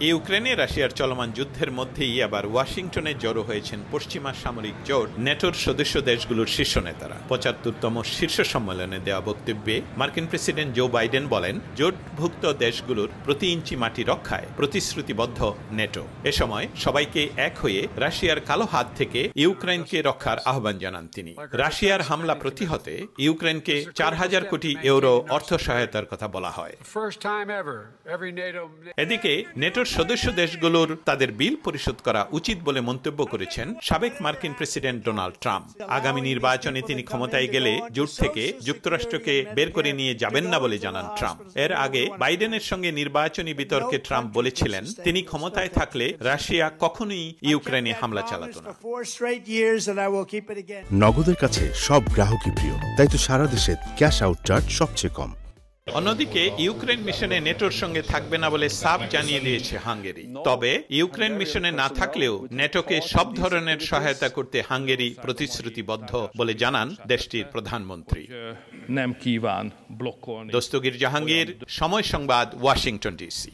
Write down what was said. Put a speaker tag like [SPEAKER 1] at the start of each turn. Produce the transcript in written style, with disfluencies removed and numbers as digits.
[SPEAKER 1] ইউক্রেনে রাশিয়ার চলমান যুদ্ধের মধ্যেই আবার ওয়াশিংটনে জড়ো হয়েছেন পশ্চিমা সামরিক জোট নেটোর সদস্য দেশগুলোর শীর্ষ নেতারা। ৭৫তম শীর্ষ সম্মেলনে দেওয়া বক্তব্যে মার্কিন প্রেসিডেন্ট জো বাইডেন বলেন, জোটভুক্ত দেশগুলোর প্রতি ইঞ্চি মাটি রক্ষায় প্রতিশ্রুতিবদ্ধ নেটো। এ সময় সবাইকে এক হয়ে রাশিয়ার কালো হাত থেকে ইউক্রেনকে রক্ষার আহ্বান জানান তিনি। রাশিয়ার হামলা প্রতিহতে ইউক্রেনকে ৪,০০০ কোটি ইউরো অর্থ সহায়তার কথা বলা হয়। এদিকে নেটোর সদস্য দেশগুলোর তাদের বিল পরিশোধ করা উচিত বলে মন্তব্য করেছেন সাবেক মার্কিন প্রেসিডেন্ট ডোনাল্ড ট্রাম্প। আগামী নির্বাচনে তিনি ক্ষমতায় গেলে জোট থেকে যুক্তরাষ্ট্রকে বের করে নিয়ে যাবেন না বলে জানান ট্রাম্প। এর আগে বাইডেনের সঙ্গে নির্বাচনী বিতর্কে ট্রাম্প বলেছিলেন, তিনি ক্ষমতায় থাকলে রাশিয়া কখনোই ইউক্রেনে হামলা চালাতো না।
[SPEAKER 2] নগদের কাছে সব গ্রাহকই প্রিয়, তাই তো সারা দেশে ক্যাশ আউট চার্জ সবচেয়ে কম।
[SPEAKER 1] অন্যদিকে ইউক্রেন মিশনে নেটোর সঙ্গে থাকবে না বলে সাফ জানিয়ে দিয়েছে হাঙ্গেরি। তবে ইউক্রেন মিশনে না থাকলেও নেটোকে সব ধরনের সহায়তা করতে হাঙ্গেরি প্রতিশ্রুতিবদ্ধ বলে জানান দেশটির প্রধানমন্ত্রী।
[SPEAKER 3] nem kíván blokkolni.
[SPEAKER 1] Dastagir Jahangir, সময় সংবাদ, ওয়াশিংটন ডিসি।